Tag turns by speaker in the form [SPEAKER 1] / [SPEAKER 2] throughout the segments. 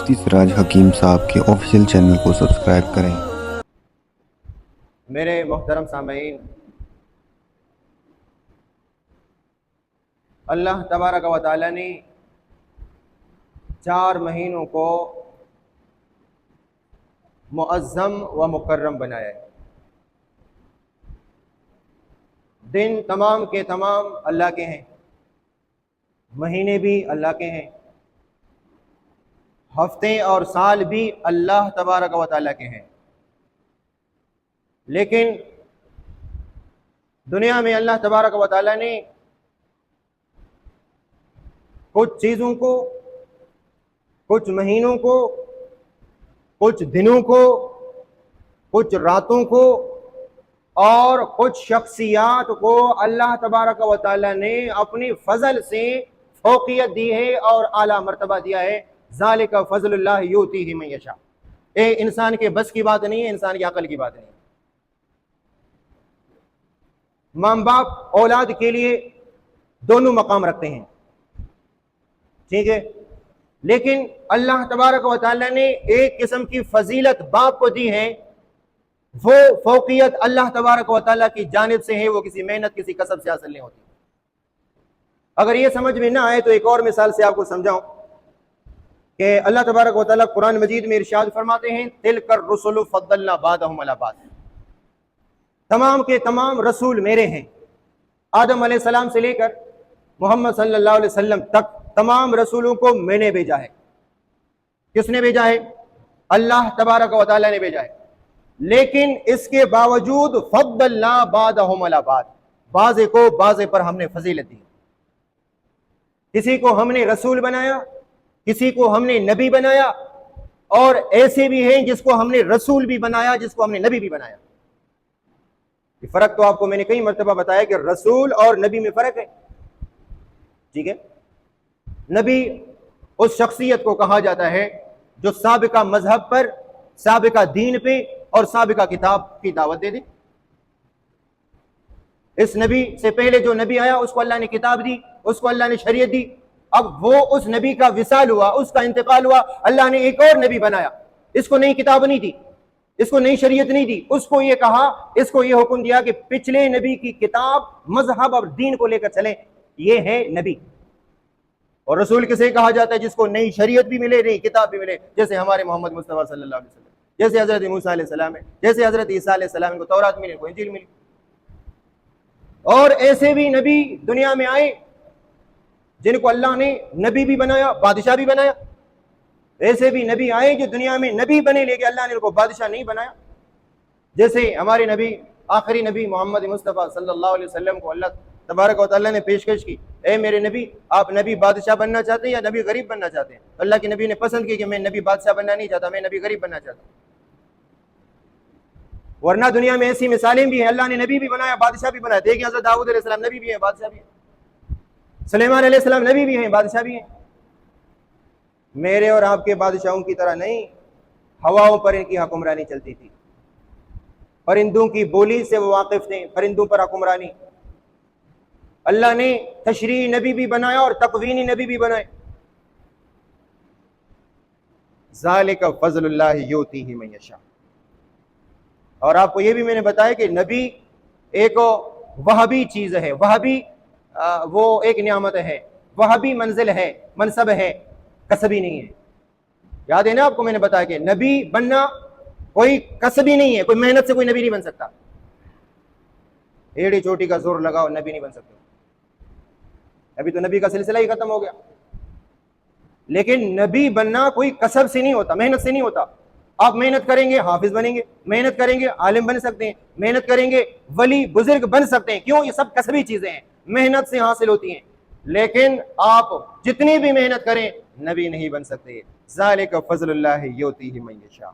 [SPEAKER 1] मुफ्ती सिराज हकीम साहब के official channel को सब्सक्राइब करें।
[SPEAKER 2] मेरे मोहतरम सामईन, अल्लाह तबारक व तआला ने 4 महीनों को मुअज़्ज़म व मुकर्रम बनाया है। दिन तमाम के तमाम अल्लाह के हैं, महीने भी अल्लाह के हैं, हफ्ते और साल भी अल्लाह तबारक व तआला के हैं। लेकिन दुनिया में अल्लाह तबारक व तआला ने कुछ चीज़ों को, कुछ महीनों को, कुछ दिनों को, कुछ रातों को और कुछ शख्सियात को अल्लाह तबारक व तआला ने अपनी फजल से फौकियत दी है और आला मर्तबा दिया है। ज़ालिका फज़लुल्लाह युतीही मन यशा। ये इंसान के बस की बात नहीं है, इंसान की अकल की बात नहीं है। माँ बाप औलाद के लिए दोनों मकाम रखते हैं, ठीक है, लेकिन अल्लाह तबारक व तआला ने एक किस्म की फजीलत बाप को दी है। वो फौकियत अल्लाह तबारक व तआला की जानिब से है, वो किसी मेहनत, किसी कसब से हासिल नहीं होती। अगर ये समझ में ना आए तो एक और मिसाल से आपको समझाऊं कि अल्लाह तबारक व तआला कुरान मजीद में इरशाद फरमाते हैं, तिलकर रुसुलु फद्दलना बादहुम अला बाद। तमाम के तमाम रसूल मेरे हैं। आदम अलैहिस्सलाम से लेकर मोहम्मद सल्लल्लाहु अलैहि वसल्लम तक तमाम रसूलों को मैंने भेजा है। किसने भेजा है? अल्लाह तबारक व तआला ने भेजा है। लेकिन इसके बावजूद फद्दलना बादहुम अला बाद, बाज़े को बाज़े पर हमने फजीलत दी। किसी को हमने रसूल बनाया, किसी को हमने नबी बनाया, और ऐसे भी हैं जिसको हमने रसूल भी बनाया, जिसको हमने नबी भी बनाया। ये फर्क तो आपको मैंने कई मर्तबा बताया कि रसूल और नबी में फर्क है, ठीक है। नबी उस शख्सियत को कहा जाता है जो साबिका मजहब पर, साबिका दीन पे और साबिका किताब की दावत दे दे। इस नबी से पहले जो नबी आया उसको अल्लाह ने किताब दी, उसको अल्लाह ने शरीयत दी। अब वो उस नबी का विसाल हुआ, उसका इंतकाल हुआ, अल्लाह ने एक और नबी बनाया। इसको नई किताब नहीं दी, इसको नई शरीयत नहीं दी, उसको ये कहा, इसको ये हुक्म दिया कि पिछले नबी की किताब, मजहब और दीन को लेकर चले, ये है नबी। और रसूल किसे कहा जाता है? जिसको नई शरीयत भी मिले, नई किताब भी मिले, जैसे हमारे मोहम्मद मुस्तफा सल्लल्लाहु अलैहि वसल्लम, जैसे हजरत मूसा अलैहि सलाम है, जैसे हजरत ईसा अलैहि सलाम को तौरात मिली, को इंजील मिली। और ऐसे भी नबी दुनिया में आए जिनको अल्लाह ने नबी भी बनाया, बादशाह भी बनाया। ऐसे भी नबी आए जो दुनिया में नबी बने, लेकिन अल्लाह ने उनको बादशाह नहीं बनाया। जैसे हमारे नबी, आखिरी नबी मोहम्मद मुस्तफा सल्लल्लाहु अलैहि वसल्लम को अल्लाह तबारक व तआला ने पेशकश की, ए मेरे नबी, आप नबी बादशाह बनना चाहते हैं या नबी गरीब बनना चाहते हैं? अल्लाह के नबी ने पसंद की कि मैं नबी बादशाह बनना नहीं चाहता, मैं नबी गरीब बनना चाहता हूं। वरना दुनिया में ऐसी मिसालें भी हैं, अल्लाह ने नबी भी बनाया, बादशाह भी बनाया। देखिए हज़रत दाऊद अलैहिस्सलाम नबी भी है, बादशाह भी है। सुलेमान अलैहिस्सलाम नबी भी हैं, बादशाह भी हैं। मेरे और आपके बादशाहों की तरह नहीं, हवाओं पर इनकी हुक्मरानी चलती थी, परिंदों की बोली से वो वाकिफ थे, परिंदों पर हुक्मरानी। अल्लाह ने तशरीई नबी भी बनाया और तकवीनी नबी भी बनाए। ज़ालिका फज़लुल्लाह युतीही मन यशा। और आपको ये भी मैंने बताया कि नबी एक वहबी चीज़ है, वहबी वो एक नियामत है, वहबी मंजिल है, मनसब है, कसबी नहीं है। याद है ना आपको, मैंने बताया कि नबी बनना कोई कसबी नहीं है, कोई मेहनत से कोई नबी नहीं बन सकता। एड़ी चोटी का जोर लगाओ, नबी नहीं बन सकते। अभी तो नबी का सिलसिला ही खत्म हो गया। लेकिन नबी बनना कोई कसब से नहीं होता, मेहनत से नहीं होता। आप मेहनत करेंगे हाफिज बनेंगे, मेहनत करेंगे आलिम बन सकते हैं, मेहनत करेंगे वली बुजुर्ग बन सकते हैं। क्यों? ये सब कसबी चीजें हैं, मेहनत से हासिल होती हैं। लेकिन आप जितनी भी मेहनत करें, नबी नहीं बन सकते। ज़ालिका फज़लुल्लाह युतीही मन यशा।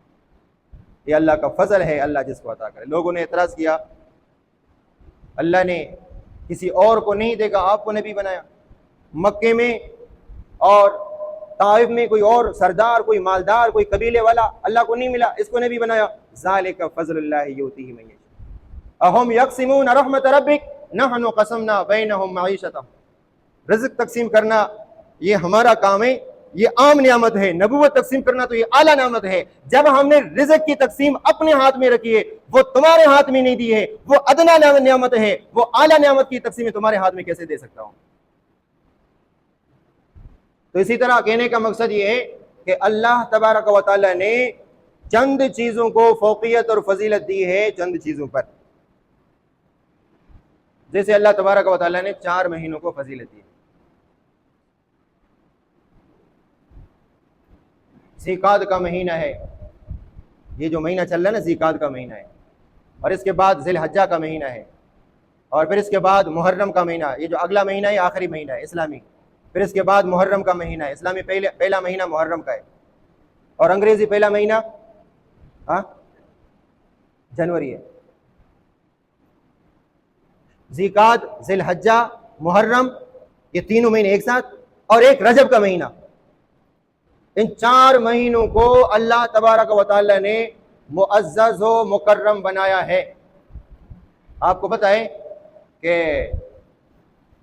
[SPEAKER 2] ये अल्लाह का फजल है, अल्लाह जिसको अता करे। लोगों ने एतराज किया, अल्लाह ने किसी और को नहीं देगा, आपको नबी बनाया। मक्के में और ताइफ में कोई और सरदार, कोई मालदार, कोई कबीले वाला अल्लाह को नहीं मिला, इसको नबी बनाया। ज़ालिका फज़लुल्लाह युतीही मन यशा। अहुम यक़सिमून रहमत रब्बिक नहनु क़समना बैनहुम मईशतहुम। रिज़्क़ तकसीम करना ये हमारा काम है, یہ عام نعمت ہے، نبوت تقسیم کرنا تو یہ اعلیٰ نعمت ہے۔ جب ہم نے رزق کی تقسیم اپنے ہاتھ میں رکھی ہے، وہ تمہارے ہاتھ میں نہیں دی ہے، وہ ادنا نعمت ہے، وہ اعلیٰ نعمت کی تقسیم تمہارے ہاتھ میں کیسے دے سکتا ہوں؟ تو اسی طرح کہنے کا مقصد یہ ہے کہ اللہ تبارک و تعالیٰ نے چند چیزوں کو فوقیت اور فضیلت دی ہے، چند چیزوں پر۔ جیسے اللہ تبارک و تعالیٰ نے 4 مہینوں کو فضیلت دی۔ ذیقعد کا مہینہ ہے، یہ جو مہینہ چل رہا ہے نا، ذیقعد کا مہینہ ہے، اور اس کے بعد ذی الحجہ کا مہینہ ہے، اور پھر اس کے بعد محرم کا مہینہ، یہ جو اگلا مہینہ ہے یہ آخری مہینہ ہے اسلامی، پھر اس کے بعد محرم کا مہینہ ہے، اسلامی پہلا مہینہ محرم کا ہے، اور انگریزی پہلا مہینہ جنوری ہے۔ ذیقعد، ذی الحجہ، محرم، یہ تینوں مہینے ایک ساتھ، اور ایک رجب کا مہینہ۔ ان 4 مہینوں کو اللہ تبارک و تعالی نے معزز و مکرم بنایا ہے۔ آپ کو پتہ ہے کہ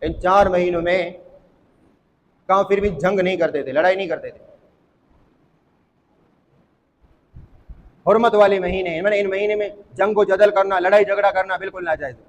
[SPEAKER 2] ان 4 مہینوں میں کافر بھی جنگ نہیں کرتے تھے، لڑائی نہیں کرتے تھے۔ حرمت والے مہینے ہیں، ان مہینے میں جنگ و جدل کرنا، لڑائی جھگڑا کرنا بالکل ناجائز ہے۔